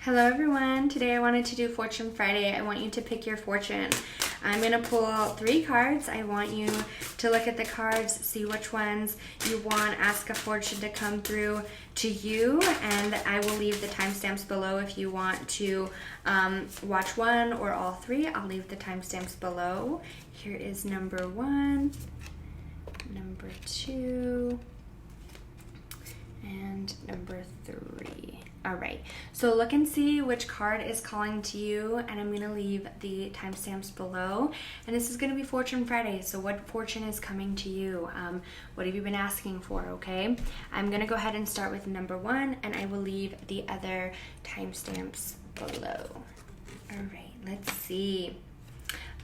Hello everyone, today I wanted to do Fortune Friday. I want you to pick your fortune. I'm going to pull out 3 cards. I want you to look at the cards, see which ones you want, ask a fortune to come through to you, and I will leave the timestamps below if you want to watch one or all 3. I'll leave the timestamps below. Here is number 1, number 2, and number 3. All right, so look and see which card is calling to you, and I'm gonna leave the timestamps below. And this is gonna be Fortune Friday, so what fortune is coming to you? What have you been asking for, okay? I'm gonna go ahead and start with number 1, and I will leave the other timestamps below. All right, let's see.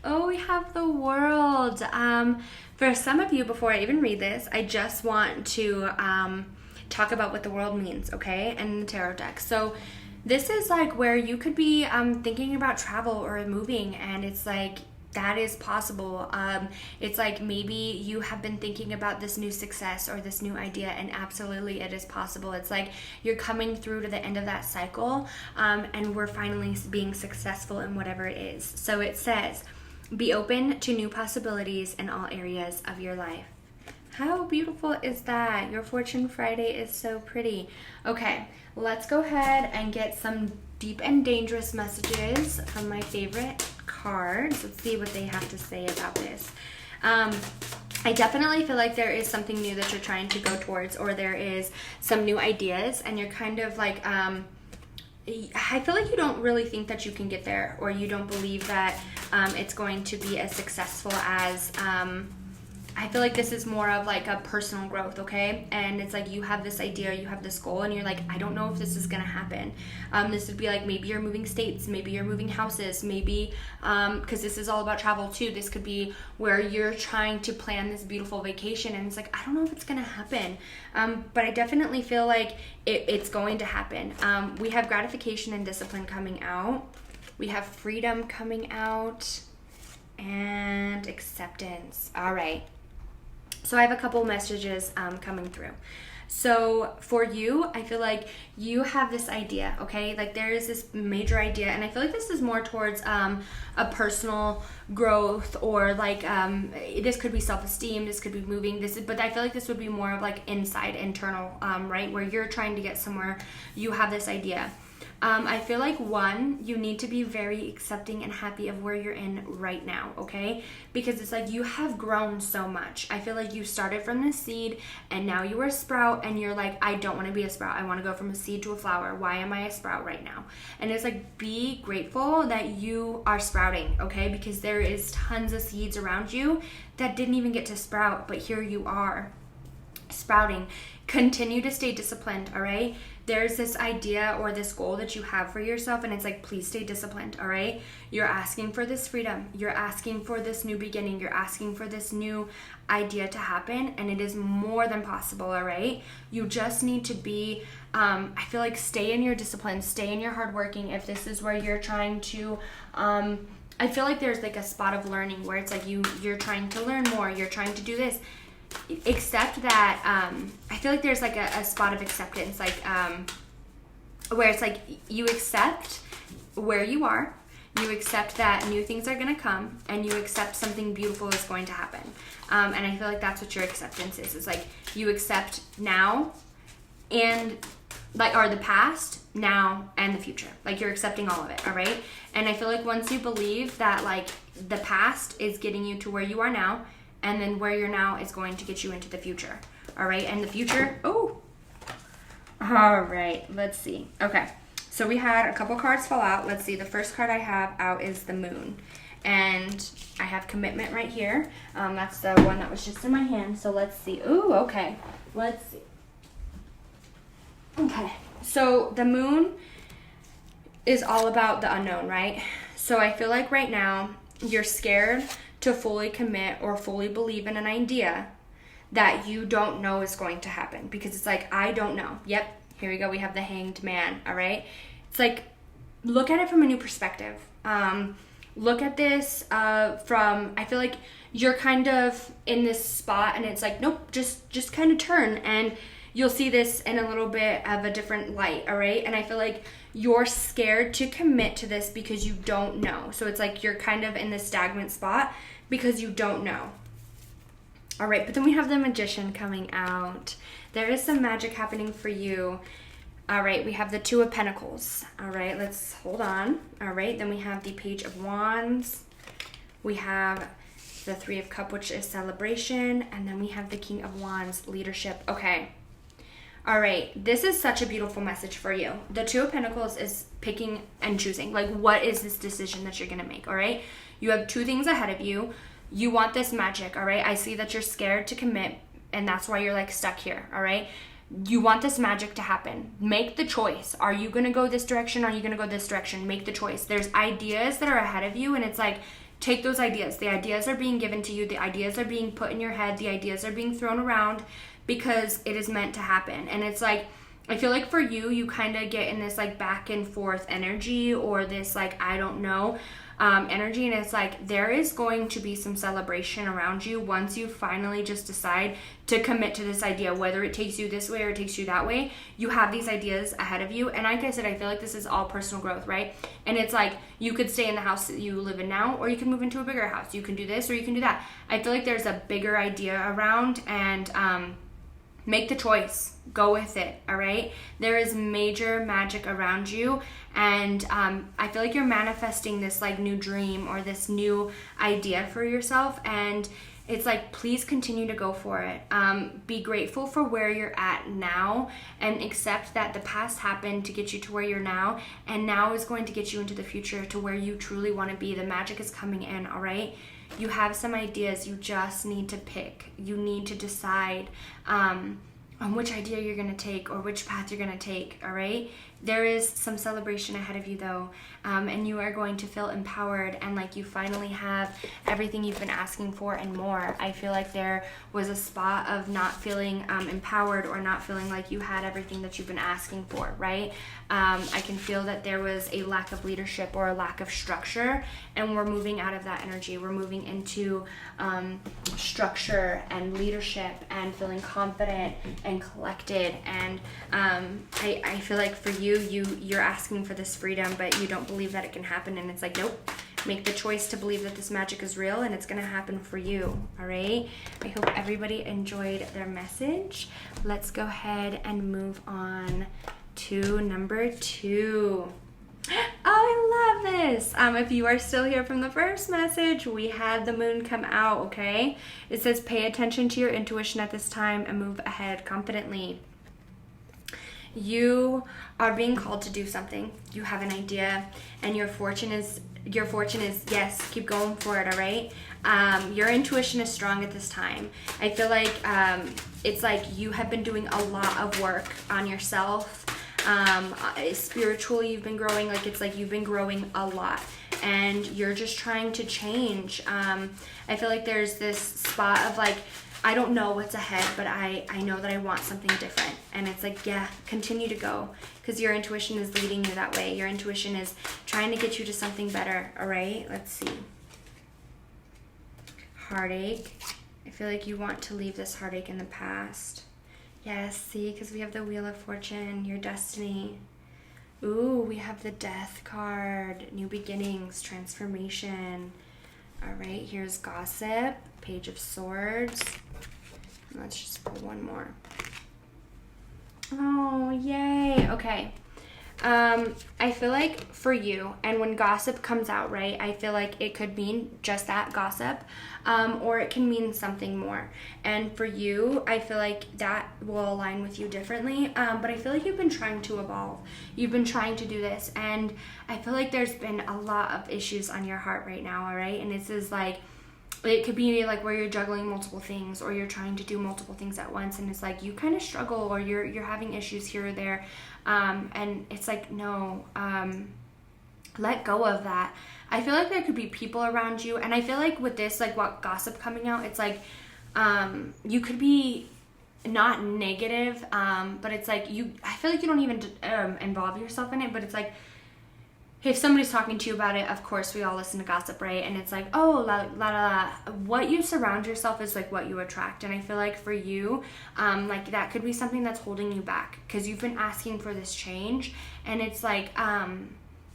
Oh, we have the World. For some of you, before I even read this, I just want to talk about what the World means, okay, and the tarot deck. So this is like where you could be thinking about travel or moving, and it's like that is possible. It's like maybe you have been thinking about this new success or this new idea, and absolutely it is possible. It's like you're coming through to the end of that cycle, and we're finally being successful in whatever it is. So it says, be open to new possibilities in all areas of your life. How beautiful is that? Your Fortune Friday is so pretty. Okay, let's go ahead and get some deep and dangerous messages from my favorite cards. Let's see what they have to say about this. I definitely feel like there is something new that you're trying to go towards, or there is some new ideas, and you're kind of like, I feel like you don't really think that you can get there, or you don't believe that it's going to be as successful as I feel like this is more of like a personal growth, okay? And it's like you have this idea, you have this goal, and you're like, I don't know if this is gonna happen. This would be like maybe you're moving states, maybe you're moving houses, maybe, because this is all about travel too. This could be where you're trying to plan this beautiful vacation, and it's like, I don't know if it's gonna happen. But I definitely feel like it's going to happen. We have gratification and discipline coming out. We have freedom coming out, and acceptance. All right. So I have a couple messages coming through. So for you, I feel like you have this idea, okay? Like there is this major idea, and I feel like this is more towards a personal growth, or like this could be self-esteem, this could be moving, but I feel like this would be more of like inside, internal, right? Where you're trying to get somewhere, you have this idea. I feel like you need to be very accepting and happy of where you're in right now, okay? Because it's like you have grown so much. I feel like you started from this seed, and now you are a sprout, and you're like, I don't want to be a sprout. I want to go from a seed to a flower. Why am I a sprout right now? And it's like, be grateful that you are sprouting, okay? Because there is tons of seeds around you that didn't even get to sprout, but here you are sprouting. Continue to stay disciplined, all right? There's this idea or this goal that you have for yourself, and it's like, please stay disciplined, all right? You're asking for this freedom. You're asking for this new beginning. You're asking for this new idea to happen, and it is more than possible, all right? You just need to be, I feel like, stay in your discipline, stay in your hard working. If this is where you're trying to, I feel like there's like a spot of learning where it's like you're trying to learn more. You're trying to do this. Accept that, I feel like there's like a spot of acceptance, like where it's like you accept where you are, you accept that new things are going to come, and you accept something beautiful is going to happen. And I feel like that's what your acceptance is. It's like you accept now, and like, or the past, now, and the future. Like you're accepting all of it, all right? And I feel like once you believe that like the past is getting you to where you are now, and then where you're now is going to get you into the future. All right, and the future, all right, let's see. Okay, so we had a couple cards fall out. Let's see, the first card I have out is the Moon. And I have commitment right here. That's the one that was just in my hand. So let's see. Ooh, okay, let's see. Okay, so the Moon is all about the unknown, right? So I feel like right now you're scared to fully commit or fully believe in an idea that you don't know is going to happen, because it's like, I don't know. Yep, here we go. We have the Hanged Man, all right? It's like, look at it from a new perspective. Look at this from, I feel like you're kind of in this spot, and it's like, nope, just kind of turn, and you'll see this in a little bit of a different light, all right? And I feel like you're scared to commit to this because you don't know. So it's like you're kind of in this stagnant spot because you don't know. All right, but then we have the Magician coming out. There is some magic happening for you. All right, we have the Two of Pentacles. All right, let's hold on. All right, then we have the Page of Wands. We have the Three of Cups, which is celebration. And then we have the King of Wands, leadership. Okay. All right, this is such a beautiful message for you. The Two of Pentacles is picking and choosing. Like, what is this decision that you're going to make, all right? You have two things ahead of you. You want this magic, all right? I see that you're scared to commit, and that's why you're, like, stuck here, all right? You want this magic to happen. Make the choice. Are you going to go this direction? Are you going to go this direction? Make the choice. There's ideas that are ahead of you, and it's like, take those ideas. The ideas are being given to you. The ideas are being put in your head. The ideas are being thrown around because it is meant to happen. And it's like, I feel like for you, you kind of get in this like back and forth energy, or this like, I don't know, energy. And it's like, there is going to be some celebration around you once you finally just decide to commit to this idea, whether it takes you this way or it takes you that way. You have these ideas ahead of you. And like I said, I feel like this is all personal growth, right? And it's like, you could stay in the house that you live in now, or you can move into a bigger house. You can do this or you can do that. I feel like there's a bigger idea around, and make the choice. Go with it, all right? There is major magic around you, and I feel like you're manifesting this like new dream or this new idea for yourself, and it's like, please continue to go for it. Be grateful for where you're at now, and accept that the past happened to get you to where you're now, and now is going to get you into the future to where you truly want to be. The magic is coming in, all right? You have some ideas. You just need to pick. You need to decide on which idea you're going to take or which path you're going to take, all right? There is some celebration ahead of you, though, and you are going to feel empowered, and like you finally have everything you've been asking for and more. I feel like there was a spot of not feeling empowered, or not feeling like you had everything that you've been asking for, right? I can feel that there was a lack of leadership or a lack of structure, and we're moving out of that energy. We're moving into structure and leadership and feeling confident and collected. And I feel like for you're asking for this freedom, but you don't believe that it can happen. And it's like, nope. Make the choice to believe that this magic is real, and it's going to happen for you, all right? I hope everybody enjoyed their message. Let's go ahead and move on to number 2. Oh, I love this. If you are still here from the first message, we had the moon come out, okay? It says, pay attention to your intuition at this time and move ahead confidently. You are being called to do something. You have an idea, and your fortune is yes, keep going for it, all right? Your intuition is strong at this time. I feel like it's like you have been doing a lot of work on yourself. Spiritually, you've been growing. Like, it's like you've been growing a lot, and you're just trying to change. I feel like there's this spot of like, I don't know what's ahead, but I know that I want something different. And it's like, yeah, continue to go, because your intuition is leading you that way. Your intuition is trying to get you to something better, all right? Let's see. Heartache. I feel like you want to leave this heartache in the past. Yes, see, because we have the Wheel of Fortune, your destiny. Ooh, we have the Death card, new beginnings, transformation. All right, here's Gossip, Page of Swords. Let's just pull one more. Oh, yay. Okay. I feel like for you, and when gossip comes out, right, I feel like it could mean just that, gossip, or it can mean something more. And for you, I feel like that will align with you differently, but I feel like you've been trying to evolve. You've been trying to do this, and I feel like there's been a lot of issues on your heart right now, all right? And this is like, it could be like where you're juggling multiple things, or you're trying to do multiple things at once, and it's like you kind of struggle, or you're having issues here or there, and it's like, no, let go of that. I feel like there could be people around you, and I feel like with this, like what gossip coming out, it's like you could be not negative, but it's like I feel like you don't even involve yourself in it, but it's like if somebody's talking to you about it, of course we all listen to gossip, right? And it's like, oh, la la la. What you surround yourself is like what you attract. And I feel like for you, like that could be something that's holding you back because you've been asking for this change, and it's like,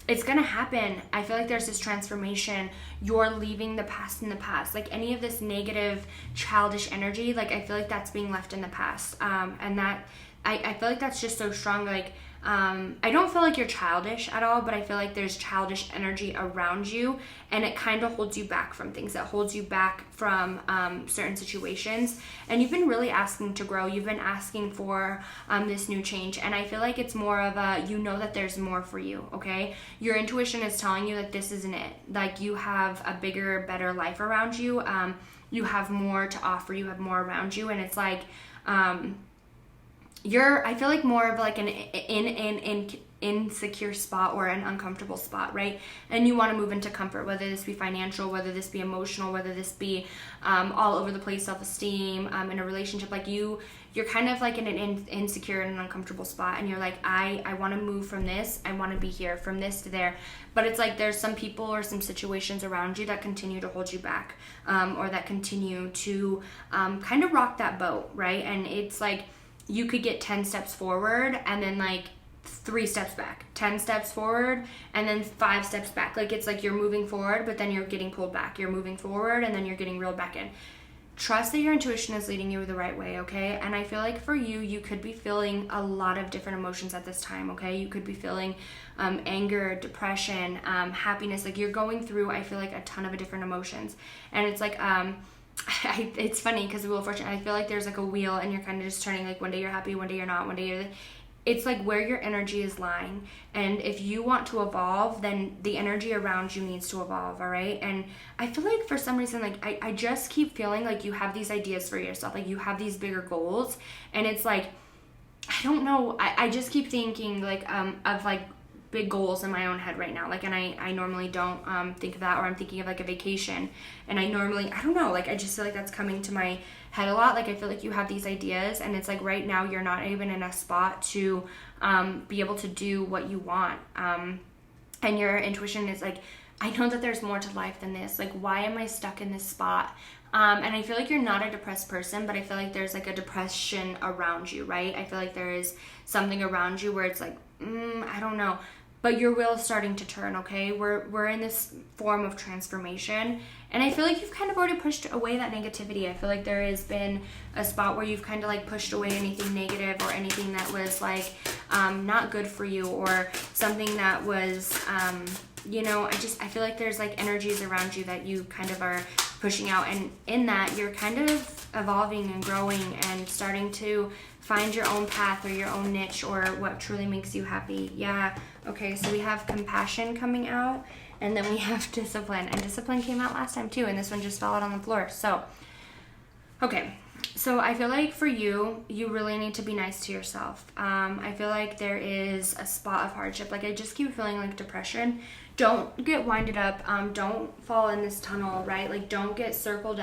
it's gonna happen. I feel like there's this transformation. You're leaving the past in the past. Like any of this negative, childish energy, like I feel like that's being left in the past. And that I feel like that's just so strong. Like I don't feel like you're childish at all, but I feel like there's childish energy around you, and it kind of holds you back from things. It holds you back from certain situations, and you've been really asking to grow. You've been asking for this new change, and I feel like it's more of a, you know that there's more for you, okay? Your intuition is telling you that this isn't it. Like you have a bigger, better life around you. You have more to offer. You have more around you, and it's like, I feel like more of like an insecure spot or an uncomfortable spot, right? And you want to move into comfort, whether this be financial, whether this be emotional, whether this be all over the place, self-esteem, in a relationship. Like you're kind of like in an insecure and an uncomfortable spot, and you're like, I want to move from this, I want to be here, from this to there. But it's like there's some people or some situations around you that continue to hold you back, or that continue to kind of rock that boat, right? And it's like, you could get 10 steps forward and then like 3 steps back, 10 steps forward and then 5 steps back. Like it's like you're moving forward, but then you're getting pulled back. You're moving forward and then you're getting reeled back in. Trust that your intuition is leading you the right way, okay? And I feel like for you, you could be feeling a lot of different emotions at this time, okay? You could be feeling anger, depression, happiness. Like you're going through, I feel like, a ton of different emotions. And it's like, it's funny because the Wheel of Fortune, I feel like there's like a wheel and you're kind of just turning, like one day you're happy, one day you're not, one day you're... It's like where your energy is lying. And if you want to evolve, then the energy around you needs to evolve, all right? And I feel like for some reason, like I just keep feeling like you have these ideas for yourself, like you have these bigger goals. And it's like, I don't know, I just keep thinking like of like big goals in my own head right now. Like, and I normally don't think of that, or I'm thinking of like a vacation, and I don't know, like I just feel like that's coming to my head a lot. Like I feel like you have these ideas, and it's like right now you're not even in a spot to be able to do what you want, and your intuition is like, I know that there's more to life than this. Like, why am I stuck in this spot? And I feel like you're not a depressed person, but I feel like there's like a depression around you, right? I feel like there is something around you where it's like, I don't know. But your wheel is starting to turn, okay? We're in this form of transformation. And I feel like you've kind of already pushed away that negativity. I feel like there has been a spot where you've kind of like pushed away anything negative or anything that was like not good for you, or something that was, I feel like there's like energies around you that you kind of are pushing out. And in that, you're kind of evolving and growing and starting to find your own path or your own niche, or what truly makes you happy. Yeah. Okay, so we have compassion coming out, and then we have discipline. And discipline came out last time too, and this one just fell out on the floor. So, okay. So I feel like for you, you really need to be nice to yourself. I feel like there is a spot of hardship. Like I just keep feeling like depression. Don't get winded up. Don't fall in this tunnel, right? Like don't get circled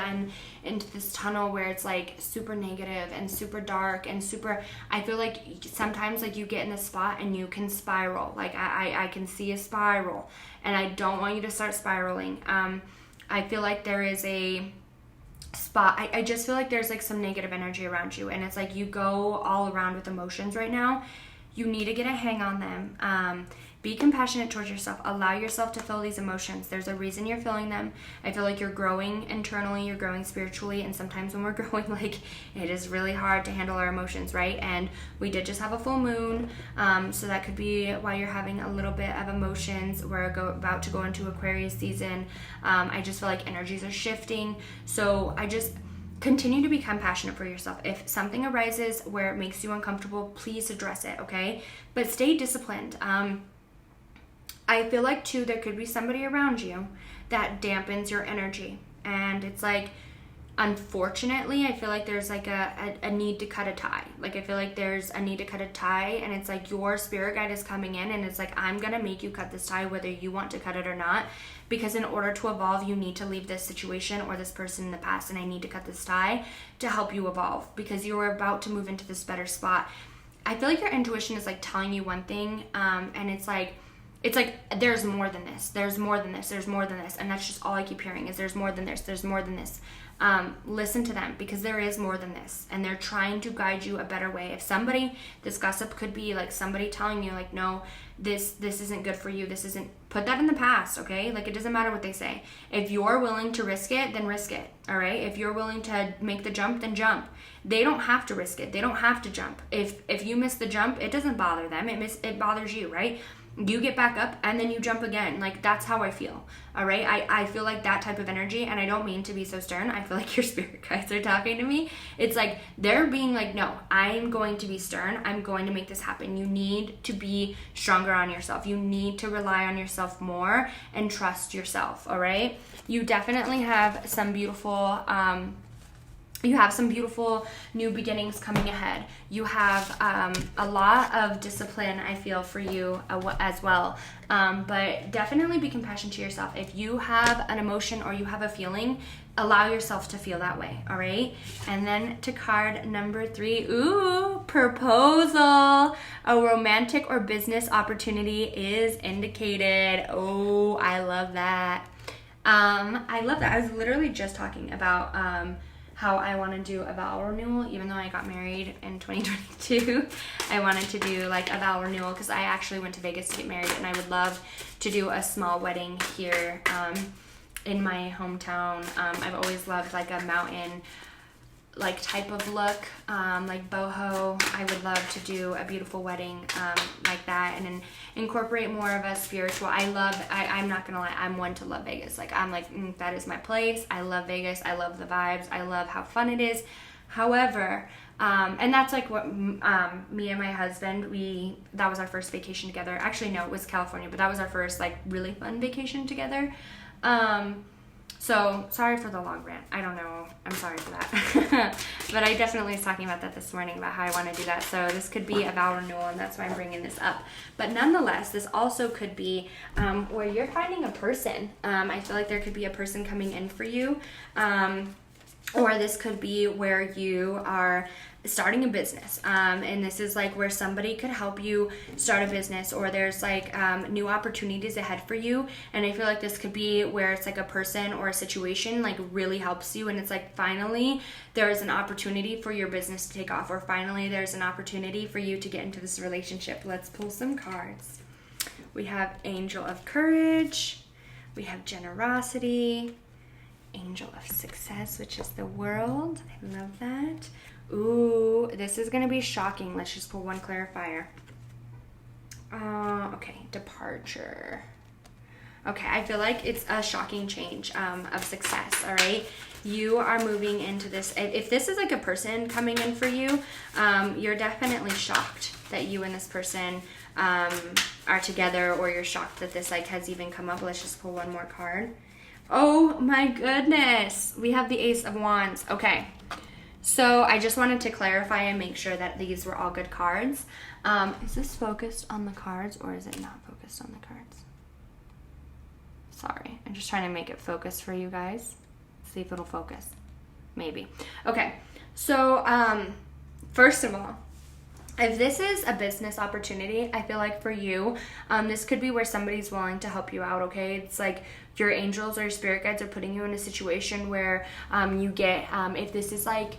into this tunnel where it's like super negative and super dark and super... I feel like sometimes like you get in this spot and you can spiral. Like I can see a spiral, and I don't want you to start spiraling. I feel like there is a spot. I just feel like there's like some negative energy around you, and it's like you go all around with emotions right now. You need to get a hang on them. Be compassionate towards yourself. Allow yourself to feel these emotions. There's a reason you're feeling them. I feel like you're growing internally, you're growing spiritually, and sometimes when we're growing, like, it is really hard to handle our emotions, right? And we did just have a full moon, so that could be why you're having a little bit of emotions. We're about to go into Aquarius season. I just feel like energies are shifting, so I just... continue to be compassionate for yourself. If something arises where it makes you uncomfortable, please address it, okay? But stay disciplined. I feel like, too, there could be somebody around you that dampens your energy. And it's like, unfortunately, I feel like there's like a need to cut a tie. Like I feel like there's a need to cut a tie, and it's like your spirit guide is coming in, and it's like, I'm going to make you cut this tie whether you want to cut it or not. Because in order to evolve, you need to leave this situation or this person in the past, and I need to cut this tie to help you evolve, because you are about to move into this better spot. I feel like your intuition is like telling you one thing, and it's like it's like there's more than this, there's more than this, there's more than this, and that's just all I keep hearing is there's more than this, there's more than this. Listen to them, because there is more than this, and they're trying to guide you a better way. If somebody, this gossip could be like somebody telling you like, no, this isn't good for you, this isn't, put that in the past, okay? Like, it doesn't matter what they say. If you're willing to risk it, then risk it, all right? If you're willing to make the jump, then jump. They don't have to risk it, they don't have to jump. If you miss the jump, it doesn't bother them, it bothers you, right? You get back up and then you jump again. Like, that's how I feel, all right? I feel like that type of energy, and I don't mean to be so stern. I feel like your spirit guides are talking to me. It's like they're being like, no, I'm going to be stern. I'm going to make this happen. You need to be stronger on yourself. You need to rely on yourself more and trust yourself, all right? You definitely have some beautiful new beginnings coming ahead. You have a lot of discipline, I feel, for you as well. But definitely be compassionate to yourself. If you have an emotion or you have a feeling, allow yourself to feel that way, all right? And then to card number 3, ooh, proposal. A romantic or business opportunity is indicated. Oh, I love that. I love that. I was literally just talking about how I want to do a vow renewal. Even though I got married in 2022, I wanted to do like a vow renewal, because I actually went to Vegas to get married, and I would love to do a small wedding here in my hometown. I've always loved like a mountain like type of look, like boho. I would love to do a beautiful wedding like that, and then incorporate more of a spiritual. I'm not gonna lie, I'm one to love Vegas. Like, I'm like, that is my place. I love Vegas. I love the vibes. I love how fun it is. However, and that's like what me and my husband, that was our first vacation together. Actually, no, it was California, but that was our first like really fun vacation together. So sorry for the long rant. I don't know. I'm sorry for that. But I definitely was talking about that this morning, about how I want to do that. So this could be a vow renewal, and that's why I'm bringing this up. But nonetheless, this also could be where you're finding a person. I feel like there could be a person coming in for you. Or this could be where you are starting a business, and this is like where somebody could help you start a business, or there's like new opportunities ahead for you. And I feel like this could be where it's like a person or a situation like really helps you, and it's like finally there is an opportunity for your business to take off, or finally there's an opportunity for you to get into this relationship. Let's pull some cards. We have Angel of Courage, we have Generosity, Angel of Success, which is the World. I love that. Ooh, this is going to be shocking. Let's just pull one clarifier. Okay, Departure. Okay, I feel like it's a shocking change of success, all right? You are moving into this. If this is like a person coming in for you, you're definitely shocked that you and this person are together, or you're shocked that this like has even come up. Let's just pull one more card. Oh my goodness. We have the Ace of Wands. Okay. So I just wanted to clarify and make sure that these were all good cards. Is this focused on the cards, or is it not focused on the cards? Sorry. I'm just trying to make it focus for you guys. See if it'll focus. Maybe. Okay. So, first of all, if this is a business opportunity, I feel like for you, this could be where somebody's willing to help you out, okay? It's like your angels or your spirit guides are putting you in a situation where you get, if this is like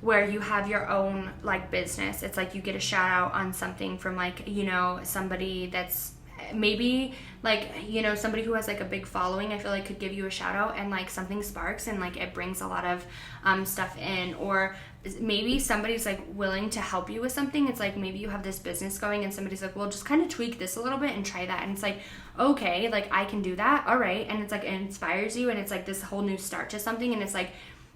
where you have your own like business, it's like you get a shout out on something from like, you know, somebody that's maybe like, you know, somebody who has like a big following. I feel like could give you a shout out, and like something sparks, and like it brings a lot of stuff in. Or maybe somebody's like willing to help you with something. It's like maybe you have this business going, and somebody's like, well, just kind of tweak this a little bit and try that, and it's like, okay, like I can do that, all right. And it's like it inspires you, and it's like this whole new start to something, and it's like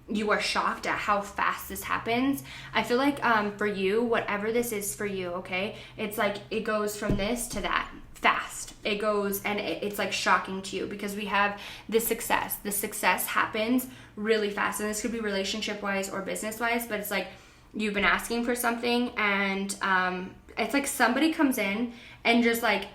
you are shocked at how fast this happens. I feel like for you, whatever this is for you, okay, it's like it goes from this to that fast. It goes, and it's like shocking to you, because we have this success. The success happens really fast, and this could be relationship wise or business wise, but it's like you've been asking for something, and it's like somebody comes in and just like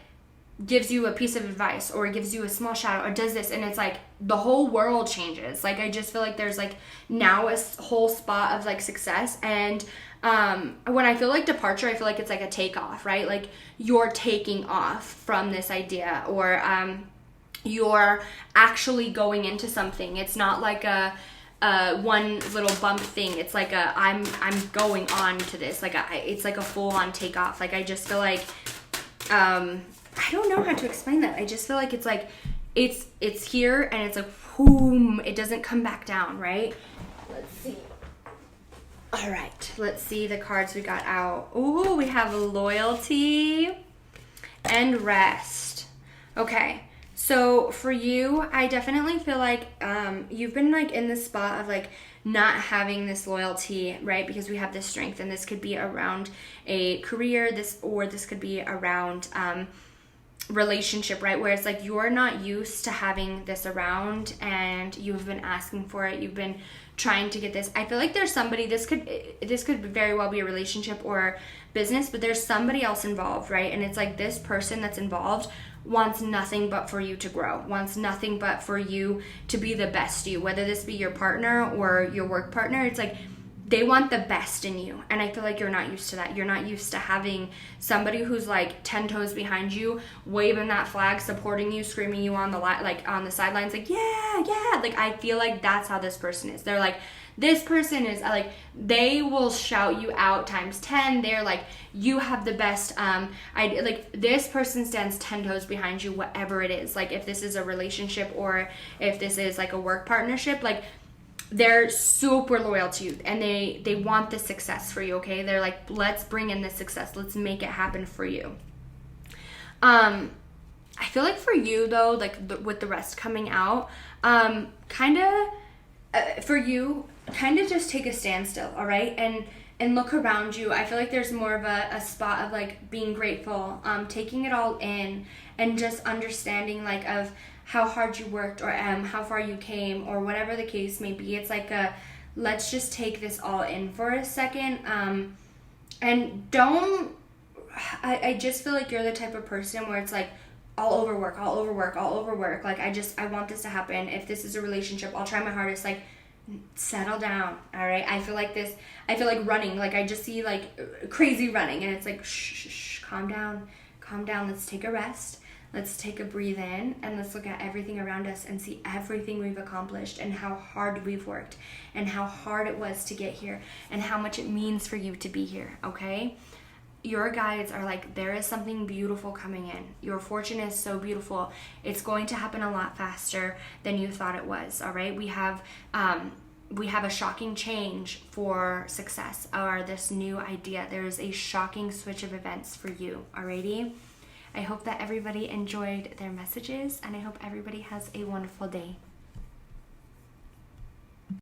gives you a piece of advice or gives you a small shout out or does this, and it's like the whole world changes. Like I just feel like there's like now a whole spot of like success, and when I feel like departure, I feel like it's like a takeoff, right? Like you're taking off from this idea, or you're actually going into something. It's not like a one little bump thing. It's like I'm going on to this. Like it's like a full on takeoff. Like I just feel like I don't know how to explain that. I just feel like it's like it's here and it's like boom. It doesn't come back down, right? Let's see. All right, let's see the cards we got out. Ooh, we have loyalty and rest. Okay, so for you, I definitely feel like you've been like in this spot of like not having this loyalty, right? Because we have this strength, and this could be around a career, this could be around relationship, right? Where it's like you're not used to having this around, and you've been asking for it. You've been trying to get this. I feel like there's somebody, this could very well be a relationship or business, but there's somebody else involved, right? And it's like this person that's involved wants nothing but for you to grow, wants nothing but for you to be the best you, whether this be your partner or your work partner. It's like they want the best in you, and I feel like you're not used to that. You're not used to having somebody who's like 10 toes behind you, waving that flag, supporting you, screaming you on the on the sidelines, like yeah. Like I feel like that's how this person is. They're like, this person is like, they will shout you out times 10. They're like, you have the best. Like this person stands 10 toes behind you, whatever it is. Like if this is a relationship or if this is like a work partnership, like they're super loyal to you, and they want the success for you, okay? They're like, let's bring in this success. Let's make it happen for you. I feel like for you though, like with the rest coming out, for you, kind of just take a standstill, all right? And look around you. I feel like there's more of a spot of like being grateful, taking it all in, and just understanding like of how hard you worked, or how far you came, or whatever the case may be. It's like let's just take this all in for a second. And I just feel like you're the type of person where it's like, I'll overwork. Like I want this to happen. If this is a relationship, I'll try my hardest. Like settle down, all right? I feel like running. Like I just see like crazy running, and it's like shh, calm down. Let's take a rest. Let's take a breathe in, and let's look at everything around us and see everything we've accomplished, and how hard we've worked, and how hard it was to get here, and how much it means for you to be here, okay? Your guides are like, there is something beautiful coming in. Your fortune is so beautiful. It's going to happen a lot faster than you thought it was, all right? We have a shocking change for success, or this new idea. There is a shocking switch of events for you, alrighty? I hope that everybody enjoyed their messages, and I hope everybody has a wonderful day.